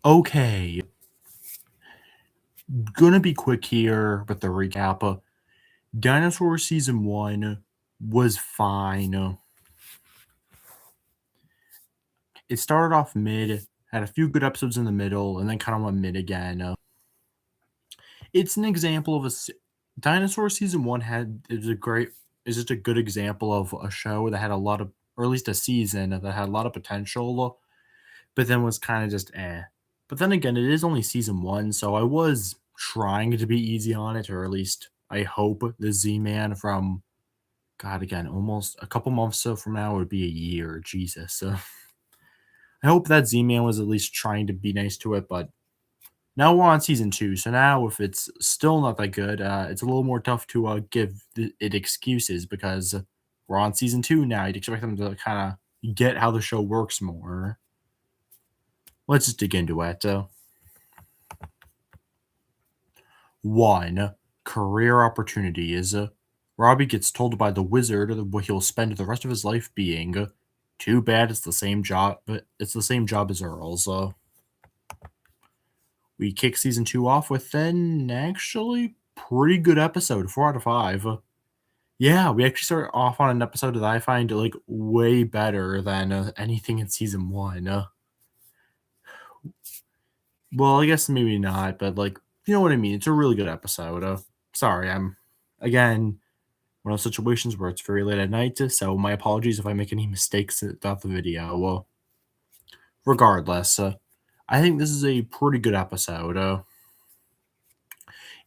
Okay, gonna be quick here with the recap. Dinosaur season one was fine. It started off mid, had a few good episodes in the middle, and then kind of went mid again. It's an example of Dinosaur season one had is a great is just a good example of a show that had a lot of, or at least a season that had a lot of potential, but then was kind of just eh. But then again, it is only season one, so I was trying to be easy on it, or at least I hope the Z-Man from God again, almost a couple months so from now would be a year. Jesus, I hope that Z-Man was at least trying to be nice to it, but now we're on season two. So now, if it's still not that good, it's a little more tough to give it excuses because we're on season two now. You'd expect them to kind of get how the show works more. Let's just dig into it. One, career opportunities. Robbie gets told by the wizard what he'll spend the rest of his life being. Too bad it's the same job, but it's the same job as Earl's. We kick season two off with an actually pretty good episode, 4 out of 5. Yeah, we actually start off on an episode that I find like way better than anything in season one. Well, I guess maybe not, but like you know what I mean. It's a really good episode. Sorry, I'm again one of those situations where it's very late at night, so my apologies if I make any mistakes throughout the video. Well, regardless, I think this is a pretty good episode.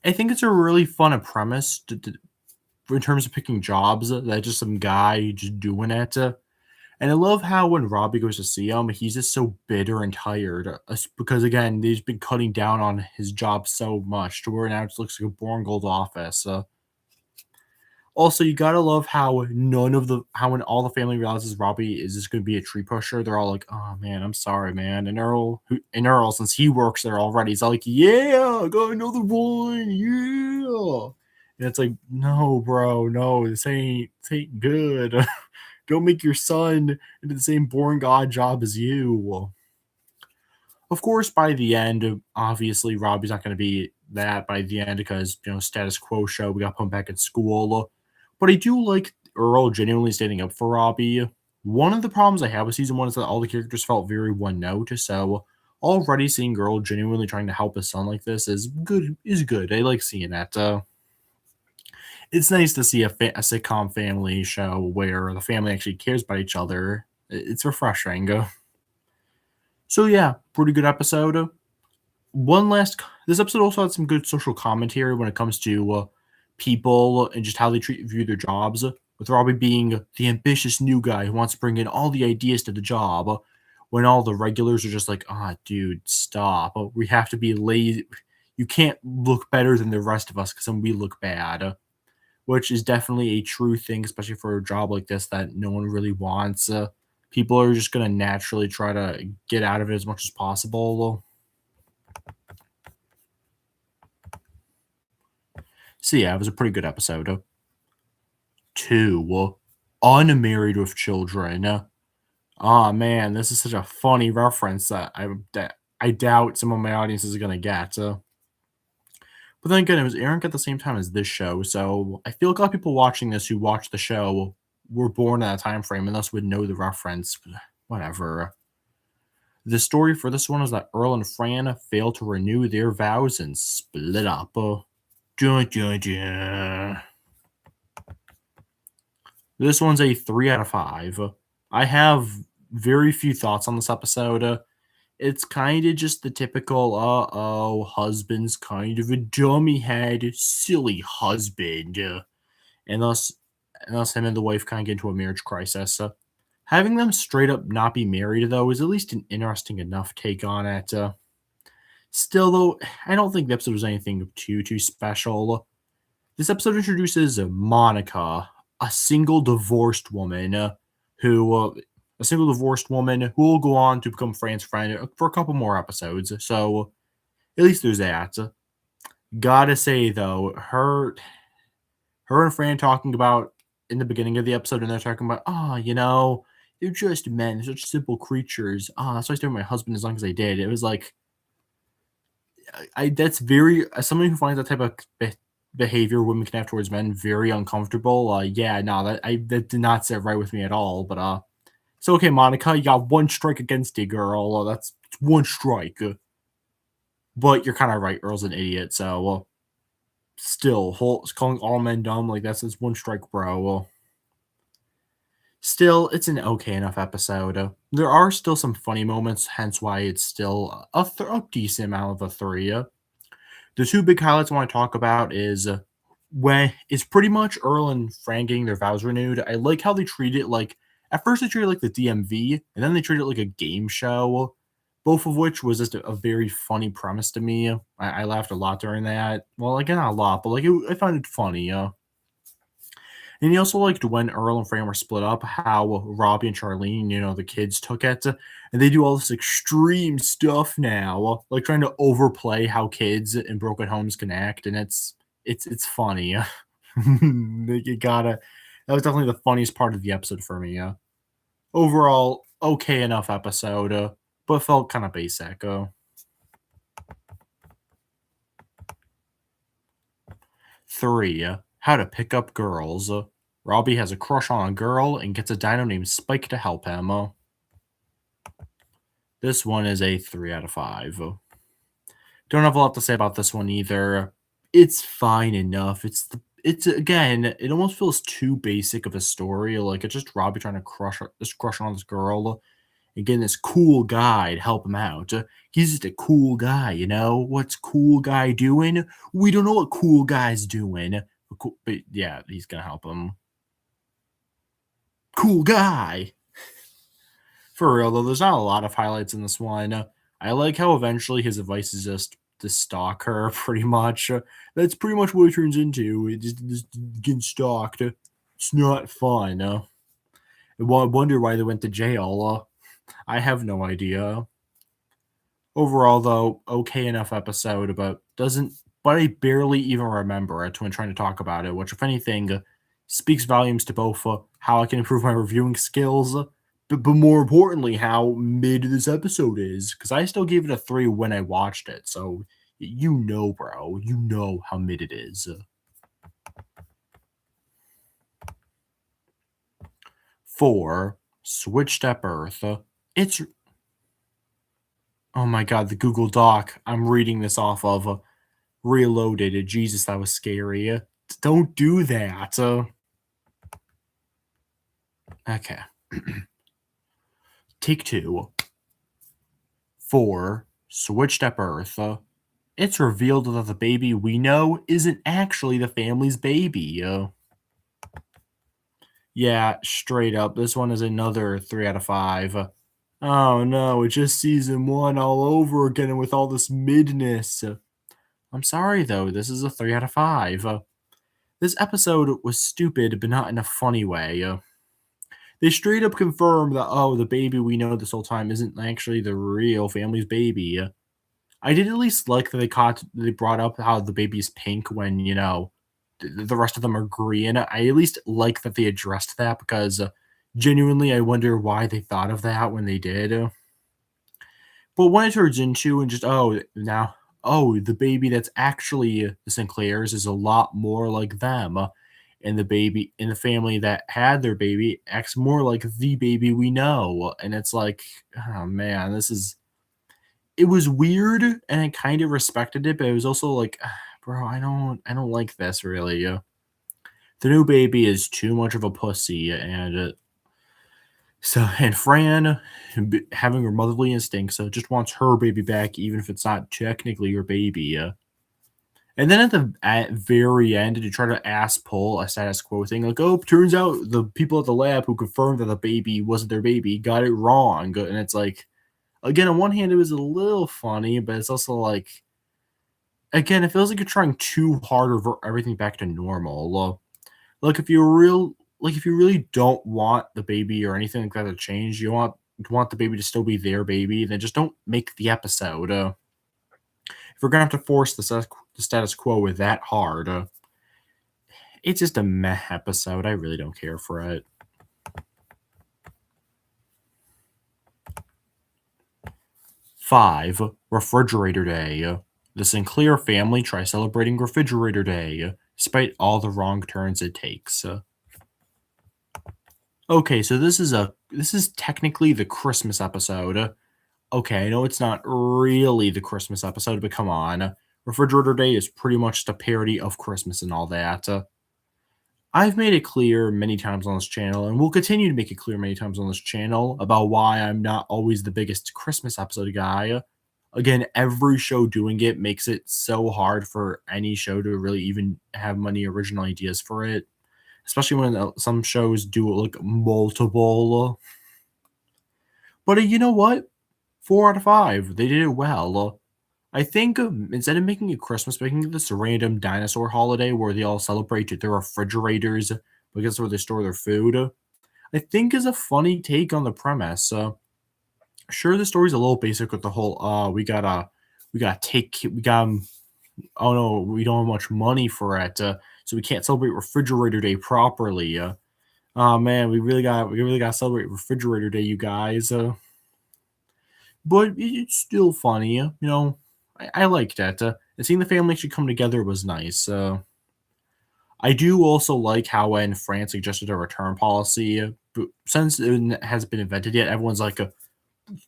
I think it's a really fun premise in terms of picking jobs. That just some guy just doing it. And I love how when Robbie goes to see him, he's just so bitter and tired because again they've been cutting down on his job so much to where now it just looks like a boring old office. Also, you gotta love how none of the how when all the family realizes Robbie is just gonna be a tree pusher, they're all like, "Oh man, I'm sorry, man." And Earl, since he works there already, he's like, "Yeah, I got another one, yeah." And it's like, no, bro, no, this ain't good. Don't make your son into the same boring odd job as you. Of course, by the end, obviously Robbie's not going to be that by the end because status quo show. We got put back in school, but I do like Earl genuinely standing up for Robbie. One of the problems I have with season one is that all the characters felt very one note. So already seeing Earl genuinely trying to help his son like this is good. Is good. I like seeing that. It's nice to see a sitcom family show where the family actually cares about each other. It's refreshing. So yeah, pretty good episode. One last This episode also had some good social commentary when it comes to people and just how they view their jobs. With Robbie being the ambitious new guy who wants to bring in all the ideas to the job, when all the regulars are just like, "Ah, dude, stop! We have to be lazy. You can't look better than the rest of us because then we look bad." Which is definitely a true thing, especially for a job like this that no one really wants. People are just gonna naturally try to get out of it as much as possible. So yeah, it was a pretty good episode. Two, unmarried with children. Oh man, this is such a funny reference that I doubt some of my audience is gonna get. But then again, it was airing at the same time as this show, so I feel like a lot of people watching this who watched the show were born in that time frame and thus would know the reference. Whatever. The story for this one is that Earl and Fran fail to renew their vows and split up. Dun, dun, dun. This one's a 3 out of 5. I have very few thoughts on this episode. It's kind of just the typical, husband's kind of a dummy head, silly husband. And thus him and the wife kind of get into a marriage crisis. Having them straight up not be married, though, is at least an interesting enough take on it. Still, though, I don't think the episode was anything too special. This episode introduces Monica, a single divorced woman who a single divorced woman who will go on to become Fran's friend for a couple more episodes. So at least there's that. Gotta say though, her and Fran talking about in the beginning of the episode, and they're talking about, they're just men, they're such simple creatures. That's why I stayed with my husband as long as I did. It was like, I that's very as somebody who finds that type of behavior women can have towards men very uncomfortable. Yeah, no, that did not sit right with me at all. But it's okay, Monica. You got one strike against you, girl. That's one strike. But you're kind of right. Earl's an idiot. So still, calling all men dumb like that's one strike, bro. Still, it's an okay enough episode. There are still some funny moments, hence why it's still a decent amount of a three. The two big highlights I want to talk about is when it's pretty much Earl and Fran getting their vows renewed. I like how they treat it like at first they treat it like the DMV, and then they treat it like a game show. Both of which was just a very funny premise to me. I laughed a lot during that. Well, again, not a lot, but I found it funny. And he also liked when Earl and Fran were split up, how Robbie and Charlene, the kids took it, and they do all this extreme stuff now, like trying to overplay how kids in broken homes can act, and it's funny. You gotta. That was definitely the funniest part of the episode for me. Overall, okay enough episode, but felt kind of basic. 3. How to pick up girls. Robbie has a crush on a girl and gets a dino named Spike to help him. This one is a 3 out of 5. Don't have a lot to say about this one either. It's fine enough. It's again, it almost feels too basic of a story. Like it's just Robbie trying to crush on this girl and getting this cool guy to help him out. He's just a cool guy, you know? What's cool guy doing? We don't know what cool guy's doing. But yeah, he's gonna help him. Cool guy. For real though, there's not a lot of highlights in this one. I like how eventually his advice is just to stalk her, pretty much. That's pretty much what it turns into. It just getting stalked. It's not fun. I wonder why they went to jail. I have no idea. Overall, though, okay enough episode, but doesn't. But I barely even remember it when trying to talk about it, which, if anything, speaks volumes to both how I can improve my reviewing skills, but more importantly, how mid this episode is. Because I still gave it a 3 when I watched it, so bro, you know how mid it is. 4. Switched at birth. It's Oh my god, the Google Doc I'm reading this off of reloaded. Jesus, that was scary. Don't do that. Okay. Take 2. 4. Switched at birth. It's revealed that the baby we know isn't actually the family's baby. Yeah, straight up. This one is another 3 out of 5. Oh no, it's just season 1 all over again and with all this midness. I'm sorry though, this is a 3 out of 5. This episode was stupid, but not in a funny way. They straight up confirm that, oh, the baby we know this whole time isn't actually the real family's baby. I did at least like that they brought up how the baby's pink when, the rest of them are green. I at least like that they addressed that because genuinely I wonder why they thought of that when they did. But when it turns into and just, the baby that's actually the Sinclairs is a lot more like them. And the baby in the family that had their baby acts more like the baby we know. And it's like, oh man, it was weird and I kind of respected it, but it was also like, bro, I don't like this really. The new baby is too much of a pussy and Fran, having her motherly instincts, just wants her baby back, even if it's not technically her baby. And then at very end, to try to ass pull a status quo thing, like, oh, turns out the people at the lab who confirmed that the baby wasn't their baby got it wrong. And it's like, again, on one hand, it was a little funny, but it's also like, again, it feels like you're trying too hard to revert everything back to normal. Like if you really don't want the baby or anything like that to change, you want the baby to still be their baby, then just don't make the episode. If we're gonna have to force the status quo with that hard, it's just a meh episode. I really don't care for it. 5. Refrigerator Day. The Sinclair family tries celebrating Refrigerator Day, despite all the wrong turns it takes. Okay, so this is technically the Christmas episode. Okay, I know it's not really the Christmas episode, but come on. Refrigerator Day is pretty much just a parody of Christmas and all that. I've made it clear many times on this channel, and will continue to make it clear many times on this channel about why I'm not always the biggest Christmas episode guy. Again, every show doing it makes it so hard for any show to really even have many original ideas for it, especially when some shows do like multiple. But you know what? 4 out of 5. They did it well. I think instead of making it Christmas, making it this random dinosaur holiday where they all celebrate their refrigerators because where they store their food, I think is a funny take on the premise. Sure, the story's a little basic with the whole we gotta take we got oh no, we don't have much money for it, so we can't celebrate Refrigerator Day properly. Oh man, we really got to celebrate Refrigerator Day, you guys. But it's still funny, you know. I like that. And seeing the family actually come together was nice. I do also like how when France suggested a return policy, but since it hasn't been invented yet, everyone's like,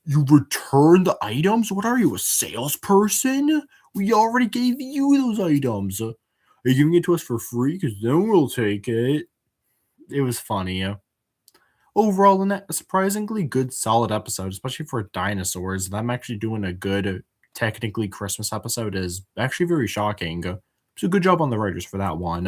"You return the items? What are you, a salesperson? We already gave you those items. Are you giving it to us for free? Because then we'll take it." It was funny. Overall, a surprisingly good, solid episode, especially for dinosaurs. Them actually doing a good, technically Christmas episode is actually very shocking. So good job on the writers for that one.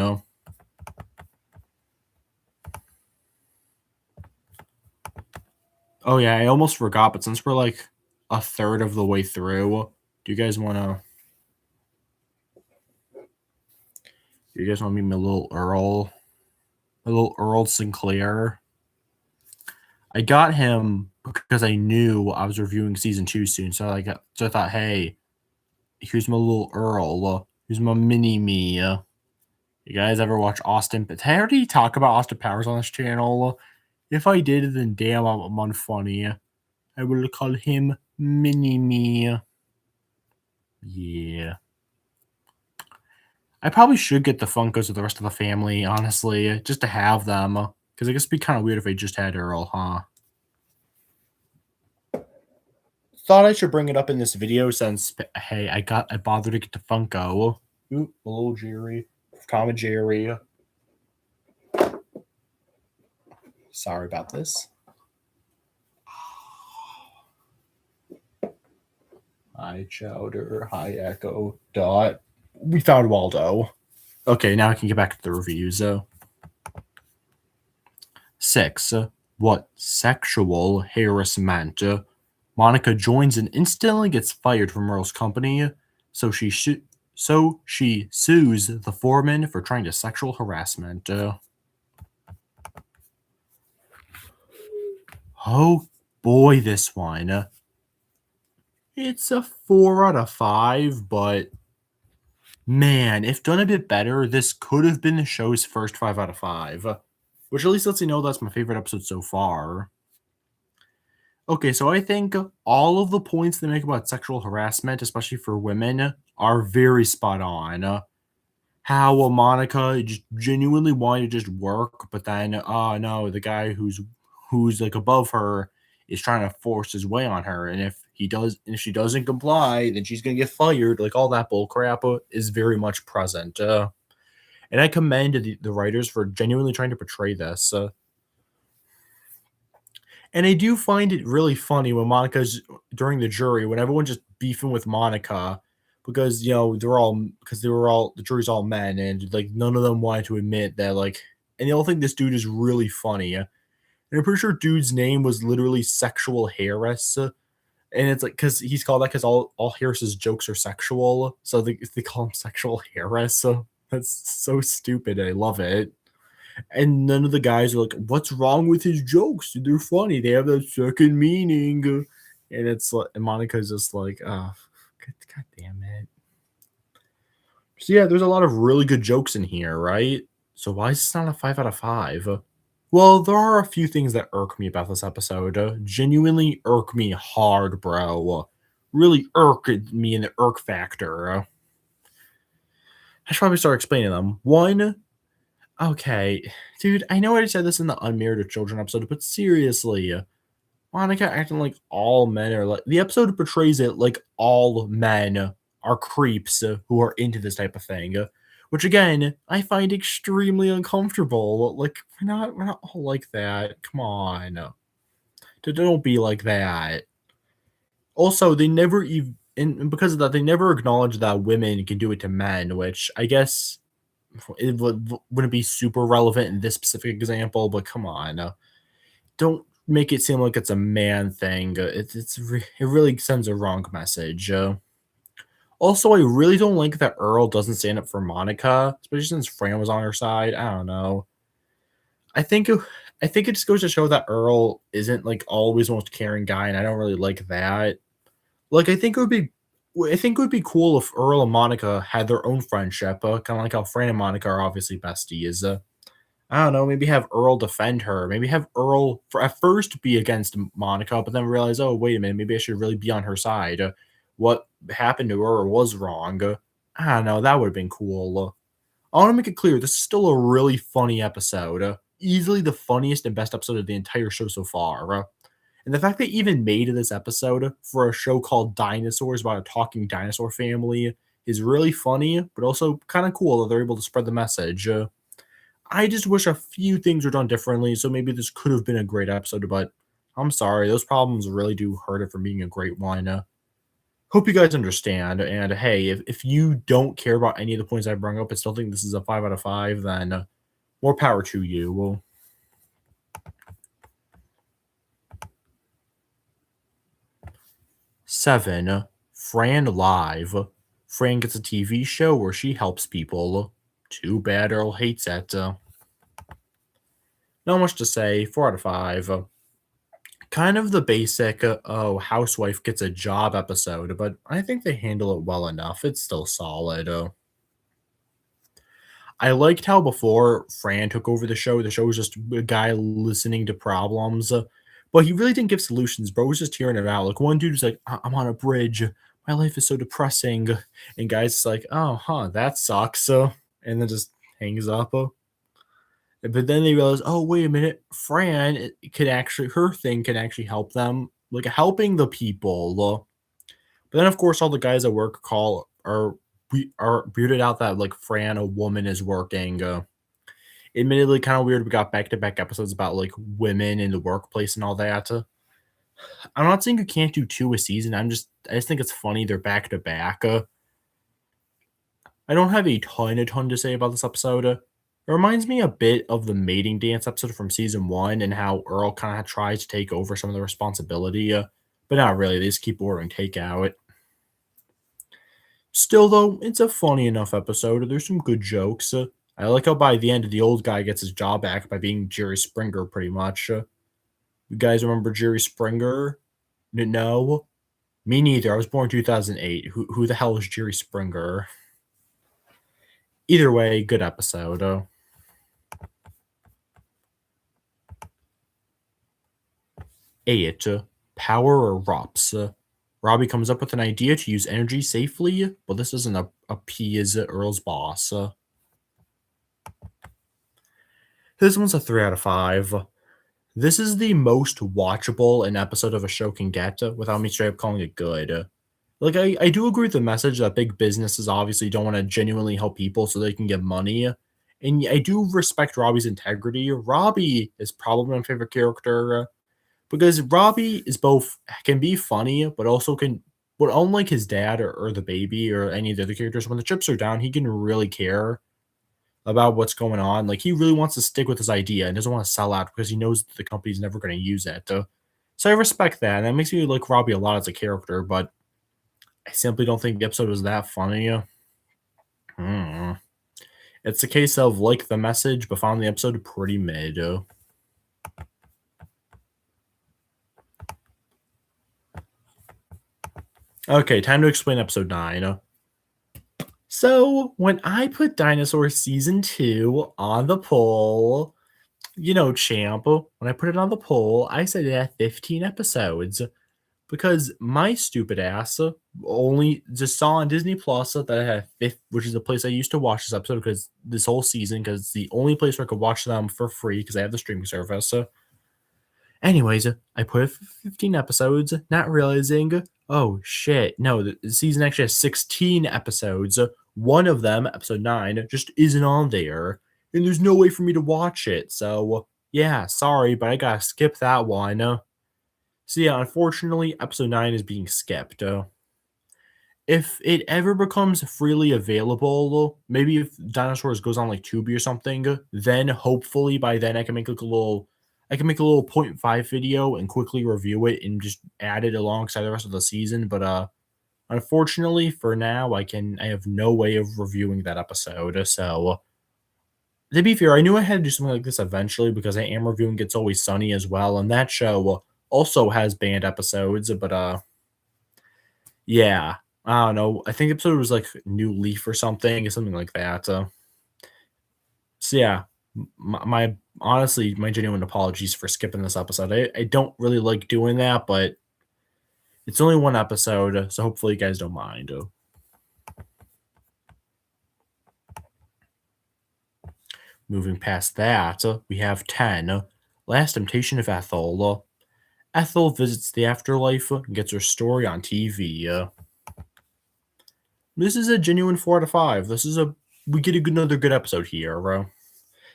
Oh yeah, I almost forgot, but since we're like a third of the way through, do you guys want to? Do you guys want to meet my little Earl Sinclair? I got him because I knew I was reviewing season 2 soon, so I thought, hey, here's my little Earl. Here's my mini me. You guys ever watch Austin? Did I already talk about Austin Powers on this channel? If I did, then damn, I'm unfunny. I will call him Mini Me. Yeah. I probably should get the Funkos of the rest of the family, honestly, just to have them. Because I guess it'd be kind of weird if I just had Earl, huh? Thought I should bring it up in this video since, hey, I bothered to get the Funko. Oop, a little Jerry. Comma Jerry. Sorry about this. Hi, Chowder. Hi, Echo. Dot. We found Waldo. Okay, now I can get back to the reviews. 6. What sexual harassment? Monica joins and instantly gets fired from Earl's company, so she sues the foreman for trying to sexual harassment. Oh boy, this one. It's a 4 out of 5, but man, if done a bit better, this could have been the show's first 5 out of 5, which at least lets you know that's my favorite episode so far. Okay, so I think all of the points they make about sexual harassment, especially for women, are very spot on. How Monica just genuinely wanted to just work, but then, oh no, the guy who's like above her is trying to force his way on her, and if she doesn't comply, then she's gonna get fired. Like all that bull crap is very much present. And I commend the writers for genuinely trying to portray this. And I do find it really funny when Monica's during the jury, when everyone's just beefing with Monica because they were all the jury's all men and like none of them wanted to admit that and they all think this dude is really funny. And I'm pretty sure dude's name was literally Sexual Harris. And it's like because he's called that because all Harris's jokes are sexual. So they call him Sexual Harris. So that's so stupid. I love it. And none of the guys are like, "What's wrong with his jokes? They're funny. They have that second meaning." And it's like, and Monica's just like, "Oh, God damn it." So yeah, there's a lot of really good jokes in here, right? So why is this not a 5 out of 5? Well, there are a few things that irk me about this episode. Genuinely irk me hard, bro. really irked me in the irk factor. I should probably start explaining them. One, okay, dude, I know I said this in the Unmarried with Children episode, but seriously, Monica acting like all men are like the episode portrays it like all men are creeps who are into this type of thing, which again I find extremely uncomfortable. Like we're not all like that. Come on, don't be like that. Also, they never even and because of that, they never acknowledge that women can do it to men, which I guess wouldn't be super relevant in this specific example. But come on, don't make it seem like it's a man thing. It really sends a wrong message. Also, I really don't like that Earl doesn't stand up for Monica, especially since Fran was on her side. I don't know. I think it, I think it just goes to show that Earl isn't like always the most caring guy, and I don't really like that. Like, I think it would be cool if Earl and Monica had their own friendship, kind of like how Fran and Monica are obviously besties. I don't know, maybe have Earl defend her. Maybe have Earl for at first be against Monica, but then realize, oh, wait a minute, maybe I should really be on her side. What happened to her was wrong. I don't know, that would have been cool. I want to make it clear this is still a really funny episode. Easily the funniest and best episode of the entire show so far. And the fact they even made this episode for a show called Dinosaurs about a talking dinosaur family is really funny, but also kind of cool that they're able to spread the message. I just wish a few things were done differently, so maybe this could have been a great episode, but I'm sorry, those problems really do hurt it from being a great one. Hope you guys understand, and hey, if you don't care about any of the points I bring up and still think this is a 5 out of 5, then more power to you. Well, 7. Fran Live. Fran gets a TV show where she helps people. Too bad Earl hates it. Not much to say. 4 out of 5. Kind of the basic, oh, housewife gets a job episode, but I think they handle it well enough. It's still solid. I liked how before Fran took over the show was just a guy listening to problems, but he really didn't give solutions. Bro was just hearing it out. Like one dude was like, I'm on a bridge. My life is so depressing." And guys like, "Oh, huh, that sucks." And then just hangs up. But then they realize, oh, wait a minute, Fran could actually, her thing can actually help them, like helping the people. But then, of course, all the guys at work are weirded out that like Fran, a woman, is working. Admittedly, kind of weird. We got back to back episodes about like women in the workplace and all that. I'm not saying you can't do two a season. I just think it's funny they're back to back. I don't have a ton to say about this episode. It reminds me a bit of the mating dance episode from season one and how Earl kind of tries to take over some of the responsibility, but not really. They just keep ordering takeout. Still, though, it's a funny enough episode. There's some good jokes. I like how by the end, the old guy gets his job back by being Jerry Springer, pretty much. You guys remember Jerry Springer? No? Me neither. I was born 2008. Who the hell is Jerry Springer? Either way, good episode. 8. Power erupts. Robbie comes up with an idea to use energy safely, but this doesn't appease Earl's boss. This one's a 3 out of 5. This is the most watchable an episode of a show can get without me straight up calling it good. Like, I do agree with the message that big businesses obviously don't want to genuinely help people so they can get money. And I do respect Robbie's integrity. Robbie is probably my favorite character because Robbie is both can be funny, but also can. But unlike his dad or the baby or any of the other characters, when the chips are down, he can really care about what's going on. Like he really wants to stick with his idea and doesn't want to sell out because he knows the company's never going to use it. So I respect that, and that makes me like Robbie a lot as a character. But I simply don't think the episode was that funny. Hmm. It's a case of like the message, but found the episode pretty mid. Okay, time to explain episode 9. So, when I put Dinosaur Season 2 on the poll, champ, when I put it on the poll, I said it had 15 episodes. because my stupid ass only just saw on Disney Plus that I had fifth, which is the place I used to watch this episode because this whole season, because it's the only place where I could watch them for free because I have the streaming service. Anyways, I put it for 15 episodes, not realizing, oh shit, no, the season actually has 16 episodes. One of them, episode 9, just isn't on there, and there's no way for me to watch it. So, yeah, sorry, but I gotta skip that one. So, yeah, unfortunately, episode 9 is being skipped. If it ever becomes freely available, maybe if Dinosaurs goes on like Tubi or something, then hopefully by then I can make a little point 5 video and quickly review it and just add it alongside the rest of the season. But unfortunately for now I have no way of reviewing that episode. So to be fair, I knew I had to do something like this eventually because I am reviewing It's Always Sunny as well, and that show also has banned episodes, but yeah, I don't know. I think the episode was like New Leaf or something like that. So yeah, my honestly, my genuine apologies for skipping this episode. I don't really like doing that, but it's only one episode, so hopefully you guys don't mind. Moving past that, we have 10. Last Temptation of Ethel. Ethel visits the afterlife and gets her story on TV. This is a genuine 4 out of 5. We get another good episode here.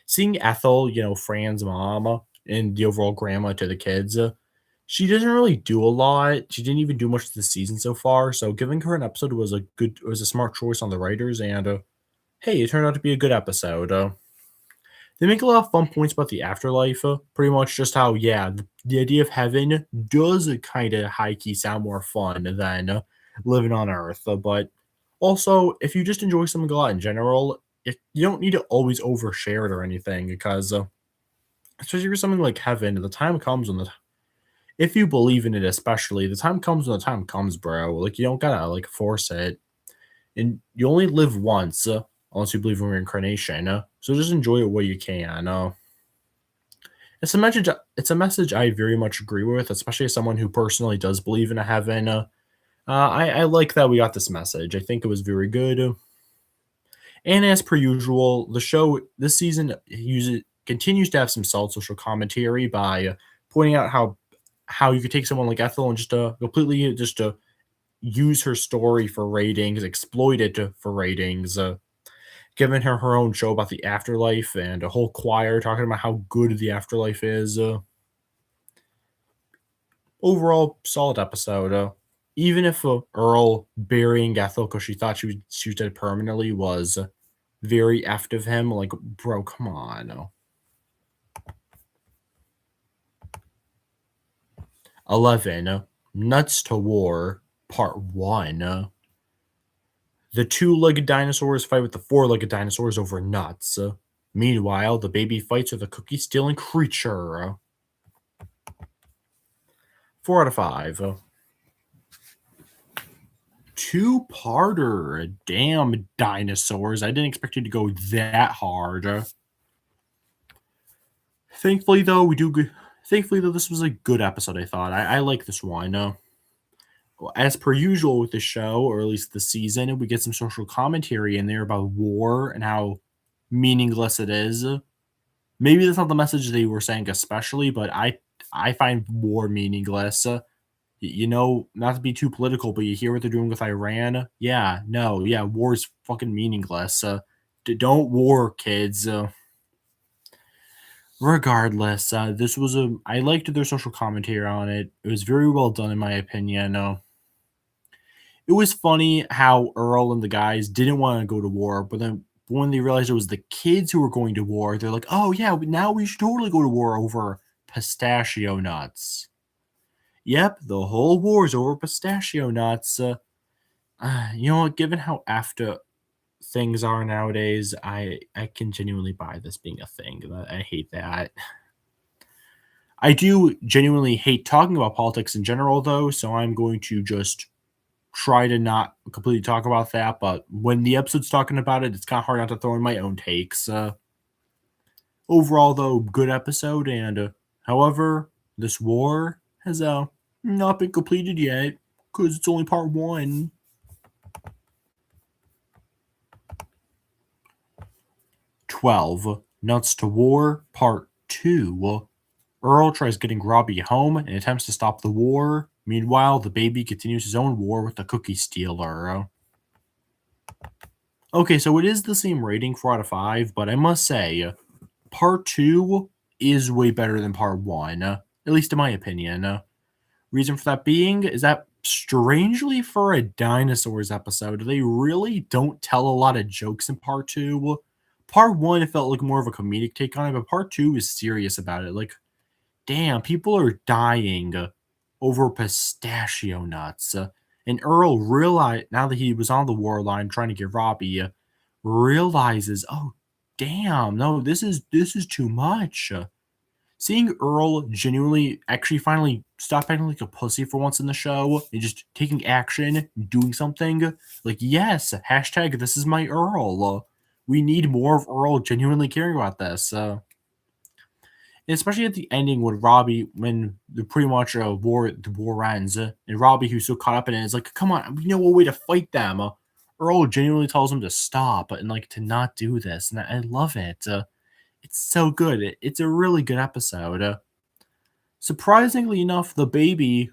Seeing Ethel, Fran's mom and the overall grandma to the kids, she doesn't really do a lot. She didn't even do much this season so far. So giving her an episode was a smart choice on the writers. And hey, it turned out to be a good episode. They make a lot of fun points about the afterlife. Pretty much just how, yeah, the idea of heaven does kind of high key sound more fun than living on Earth. But also, if you just enjoy something a lot in general, you don't need to always overshare it or anything because, especially for something like heaven, the time comes if you believe in it, especially, the time comes when the time comes, bro. Like, you don't gotta, like, force it. And you only live once, unless you believe in reincarnation. So just enjoy it while you can. It's a message I very much agree with, especially as someone who personally does believe in a heaven. I like that we got this message. I think it was very good. And as per usual, the show this season continues to have some solid social commentary by pointing out how you could take someone like Ethel and just completely just use her story for ratings, exploit it for ratings, giving her own show about the afterlife and a whole choir talking about how good the afterlife is. Overall, solid episode. Even if Earl burying Ethel because she was dead permanently was very effed of him. Like, bro, come on. 11. Nuts to War, Part 1. The two-legged dinosaurs fight with the four-legged dinosaurs over nuts. Meanwhile, the baby fights with a cookie-stealing creature. 4 out of 5. Two-parter. Damn, dinosaurs. I didn't expect you to go that hard. Thankfully, though, this was a good episode, I thought. I like this one. As per usual with the show, or at least the season, we get some social commentary in there about war and how meaningless it is. Maybe that's not the message they were saying especially, but I find war meaningless. Not to be too political, but you hear what they're doing with Iran? Yeah, no, yeah, war is fucking meaningless. Don't war, kids. Regardless, I liked their social commentary on it. It was very well done in my opinion. It was funny how Earl and the guys didn't want to go to war, but then when they realized it was the kids who were going to war, they're like, "Oh yeah, now we should totally go to war over pistachio nuts." Yep, the whole war is over pistachio nuts. You know what? Given how after things are nowadays, I can genuinely buy this being a thing. I hate that. I do genuinely hate talking about politics in general, though, so I'm going to just try to not completely talk about that. But when the episode's talking about it, it's kind of hard not to throw in my own takes. Overall, though, good episode. And however, this war has Not been completed yet, because it's only part 1. 12. Nuts to War, Part 2. Earl tries getting Robbie home and attempts to stop the war. Meanwhile, the baby continues his own war with the cookie stealer. Okay, so it is the same rating, 4 out of 5, but I must say, Part 2 is way better than Part 1, at least in my opinion. Reason for that being is that, strangely for a Dinosaurs episode, they really don't tell a lot of jokes in Part 2. Part 1, it felt like more of a comedic take on it, but Part 2 is serious about it. Like, damn, people are dying over pistachio nuts. And Earl realized, now that he was on the war line trying to get Robbie, realizes, oh, damn, no, this is too much. Seeing Earl genuinely actually finally stop acting like a pussy for once in the show and just taking action, doing something, like, yes, hashtag this is my Earl. We need more of Earl genuinely caring about this. Especially at the ending when Robbie, when the pretty much the war ends, and Robbie, who's so caught up in it, is like, "Come on, we know a way to fight them." Earl genuinely tells him to stop and like to not do this, and I love it. It's so good. It's a really good episode. Surprisingly enough, the baby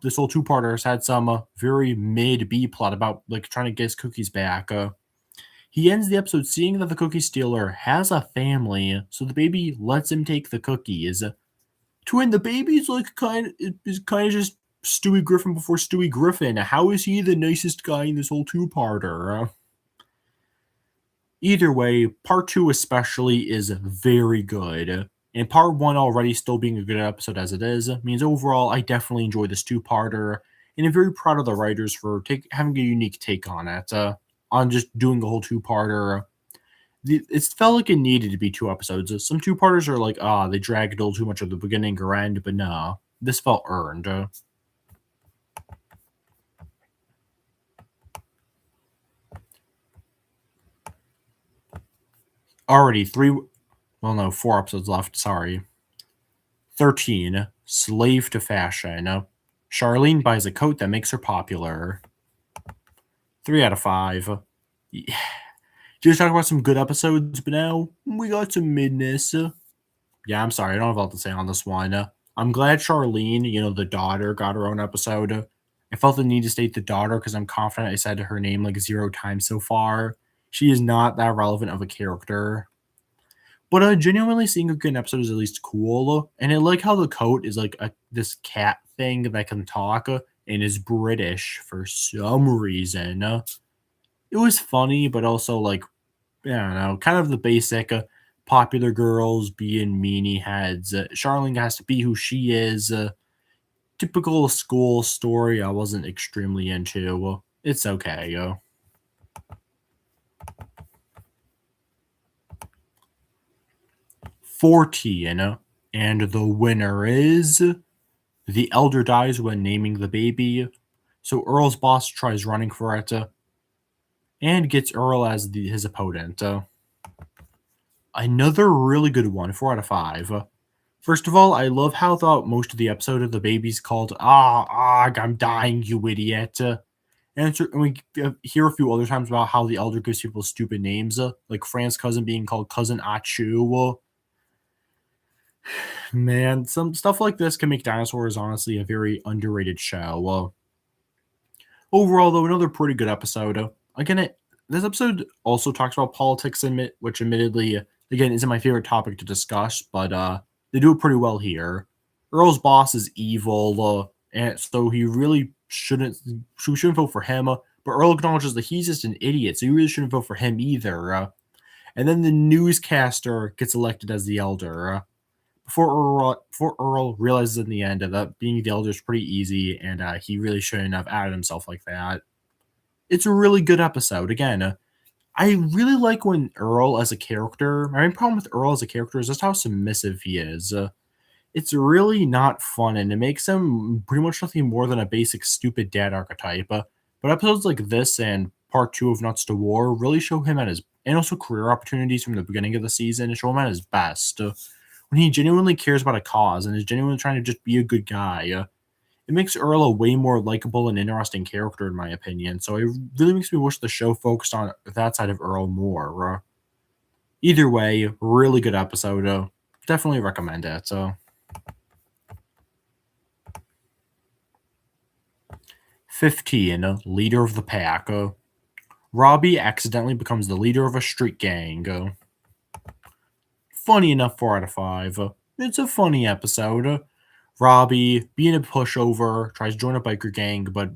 this whole two-parter has had some very mid B plot about like trying to get his cookies back. He ends the episode seeing that the cookie stealer has a family, so the baby lets him take the cookies. Twin, the baby's like kind of just Stewie Griffin before Stewie Griffin. How is he the nicest guy in this whole two-parter? Either way, part 2 especially is very good. And part 1 already still being a good episode as it is means overall I definitely enjoy this two-parter, and I'm very proud of the writers for having a unique take on it. On just doing a whole two-parter. It felt like it needed to be 2 episodes. Some two-parters are like, they drag it a little too much at the beginning or end, but no, this felt earned. Already 4 episodes left, sorry. 13. Slave to Fashion. Charlene buys a coat that makes her popular. 3 out of 5. Yeah. Just talk about some good episodes, but now we got some midness. Yeah, I'm sorry, I don't have a lot to say on this one. I'm glad Charlene, the daughter, got her own episode. I felt the need to state the daughter because I'm confident I said her name like 0 times so far. She is not that relevant of a character. But genuinely seeing a good episode is at least cool. And I like how the coat is like this cat thing that can talk and is British for some reason. It was funny, but also like, I don't know, kind of the basic popular girls being meanie heads. Charlene has to be who she is. Typical school story I wasn't extremely into. It's okay. 14. And the winner is the elder dies when naming the baby. So Earl's boss tries running for it and gets Earl as his opponent. Another really good one, 4 out of 5. First of all, I love how throughout most of the episode of the baby's called, I'm dying, you idiot. And we hear a few other times about how the elder gives people stupid names, like Fran's cousin being called Cousin Achu. Man, some stuff like this can make Dinosaurs honestly a very underrated show. Overall, though, another pretty good episode. Again, this episode also talks about politics, which admittedly, again, isn't my favorite topic to discuss, but they do it pretty well here. Earl's boss is evil, and so he really shouldn't. We shouldn't vote for him. But Earl acknowledges that he's just an idiot, so you really shouldn't vote for him either. And then the newscaster gets elected as the elder. Before Earl realizes in the end that being the elder is pretty easy, and he really shouldn't have added himself like that. It's a really good episode. Again, I really like when Earl as a character. My main problem with Earl as a character is just how submissive he is. It's really not fun, and it makes him pretty much nothing more than a basic stupid dad archetype. But episodes like this and part 2 of Nuts to War really show him at his, and also career opportunities from the beginning of the season, and show him at his best. When he genuinely cares about a cause and is genuinely trying to just be a good guy. It it makes Earl a way more likable and interesting character, in my opinion. So it really makes me wish the show focused on that side of Earl more. Either way, really good episode. Definitely recommend it. 15, leader of the pack. Robbie accidentally becomes the leader of a street gang. Funny enough, 4 out of 5. It's a funny episode. Robbie, being a pushover, tries to join a biker gang, but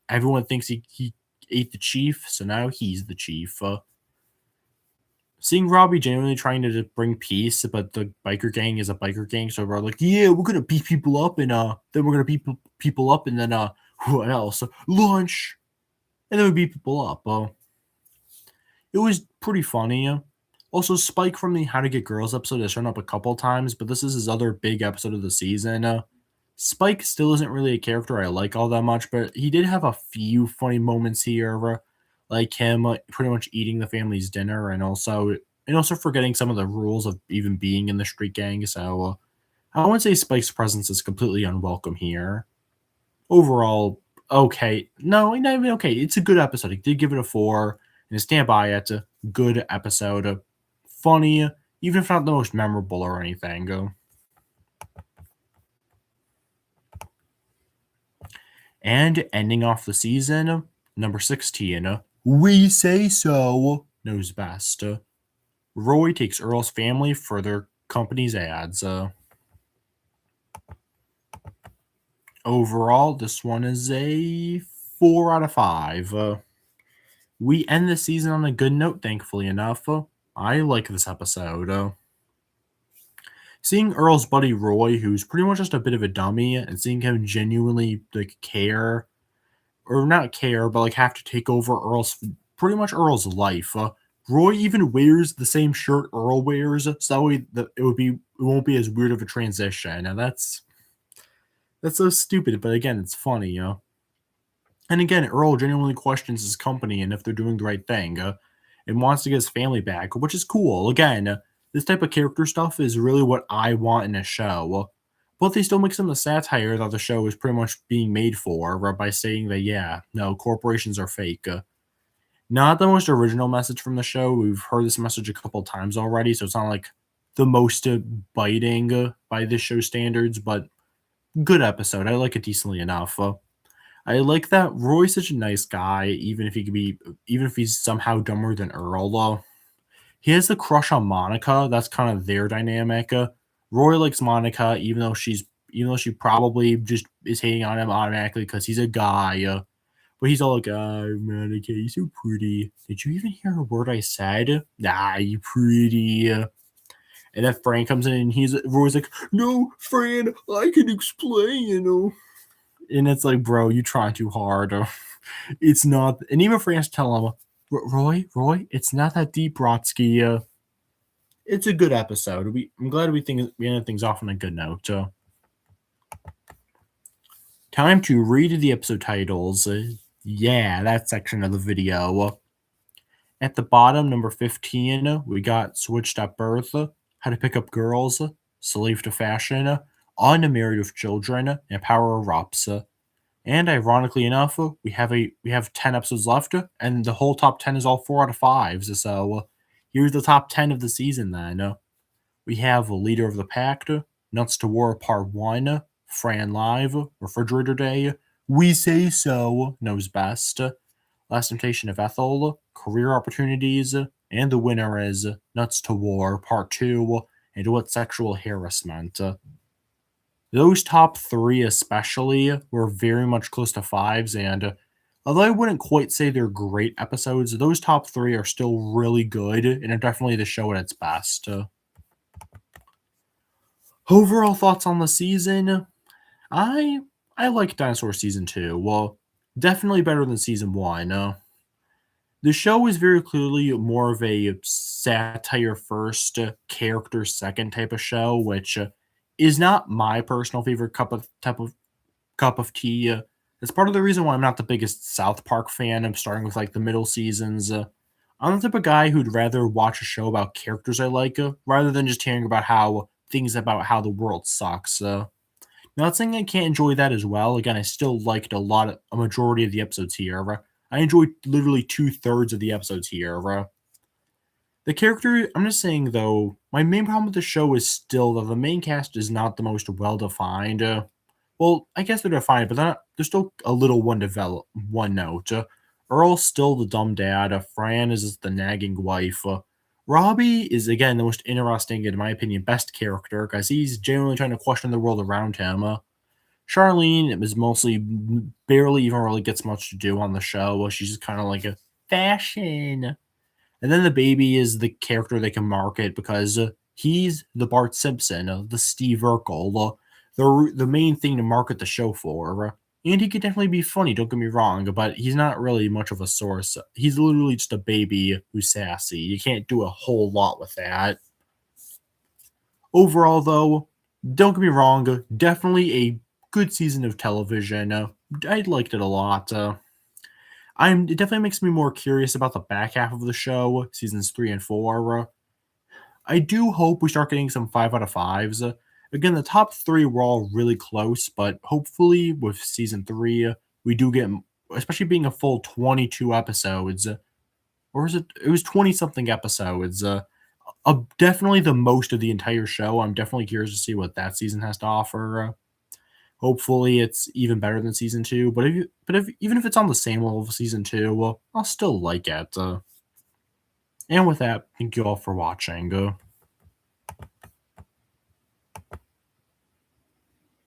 everyone thinks he ate the chief, so now he's the chief. Seeing Robbie genuinely trying to just bring peace, but the biker gang is a biker gang, so we're like, yeah, we're gonna beat people up, and then we're gonna beat people up, and then what else? Lunch, and then we beat people up. It was pretty funny. Also, Spike from the How to Get Girls episode has shown up a couple times, but this is his other big episode of the season. Spike still isn't really a character I like all that much, but he did have a few funny moments here, like him pretty much eating the family's dinner, and also forgetting some of the rules of even being in the street gang. So I wouldn't say Spike's presence is completely unwelcome here. Overall, okay. No, not even okay. It's a good episode. I did give it a 4, and I stand by it. Good episode. Funny, even if not the most memorable or anything. And ending off the season, number 16, We Say So knows best. Roy takes Earl's family for their company's ads. Overall, this one is a 4 out of 5. We end the season on a good note, thankfully enough. I like this episode. Seeing Earl's buddy Roy, who's pretty much just a bit of a dummy, and seeing him genuinely like care, or not care, but like have to take over pretty much Earl's life. Roy even wears the same shirt Earl wears, so that way it won't be as weird of a transition. And that's so stupid, but again, it's funny. And again, Earl genuinely questions his company and if they're doing the right thing, and wants to get his family back, which is cool. Again, this type of character stuff is really what I want in a show. But they still mix in the satire that the show is pretty much being made for, by saying that, yeah, no, corporations are fake. Not the most original message from the show. We've heard this message a couple times already, so it's not like the most biting by this show standards, but good episode. I like it decently enough. I like that Roy's such a nice guy, even if he's somehow dumber than Earl. He has the crush on Monica. That's kind of their dynamic. Roy likes Monica, even though she probably just is hating on him automatically because he's a guy. But he's all like, Monica, you're so pretty. Did you even hear a word I said? Nah, you pretty. And then Frank comes in and Roy's like, no, Fran, I can explain. And it's like, bro, you trying too hard. It's not. And even Fran's telling him, Roy, it's not that deep, Brodsky. It's a good episode. I'm glad we ended things off on a good note. Time to read the episode titles. Yeah, that section of the video. At the bottom, number 15, we got Switched at Birth, How to Pick Up Girls, Slave to Fashion, Unmarried with Children, and Power Erupts. And ironically enough, we have 10 episodes left, and the whole top 10 is all 4 out of 5s. So here's the top 10 of the season then. We have Leader of the Pack, Nuts to War Part 1, Fran Live, Refrigerator Day, We Say So, Knows Best, Last Temptation of Ethel, Career Opportunities, and the winner is Nuts to War Part 2, and What Sexual Harassment. Those top 3 especially were very much close to 5s, and although I wouldn't quite say they're great episodes, those top 3 are still really good and are definitely the show at its best. Overall thoughts on the season? I I like Dinosaur season 2. Well, definitely better than season 1. The show is very clearly more of a satire first, character second type of show, which is not my personal favorite cup of tea. It's part of the reason why I'm not the biggest South Park fan. I'm starting with like the middle seasons. I'm the type of guy who'd rather watch a show about characters I like rather than just hearing about how the world sucks. Not saying I can't enjoy that as well. Again, I still liked a majority of the episodes here. I enjoyed literally 2/3 of the episodes here. The character, I'm just saying though, my main problem with the show is still that the main cast is not the most well defined. Well, I guess they're defined, but they're still a little one note. Earl's still the dumb dad. Fran is the nagging wife. Robbie is again the most interesting, in my opinion, best character because he's genuinely trying to question the world around him. Charlene is mostly barely even really gets much to do on the show. She's just kind of like a fashion. And then the baby is the character they can market because he's the Bart Simpson, the Steve Urkel, the main thing to market the show for. And he could definitely be funny, don't get me wrong, but he's not really much of a source. He's literally just a baby who's sassy. You can't do a whole lot with that. Overall, though, don't get me wrong, definitely a good season of television. I liked it a lot. It definitely makes me more curious about the back half of the show, seasons 3 and 4. I do hope we start getting some 5 out of 5s. Again, the top 3 were all really close, but hopefully with season 3, we do get, especially being a full 22 episodes, or is it? It was 20 something episodes. Definitely the most of the entire show. I'm definitely curious to see what that season has to offer. Hopefully, it's even better than season 2. But if even if it's on the same level of season 2, well, I'll still like it. And with that, thank you all for watching.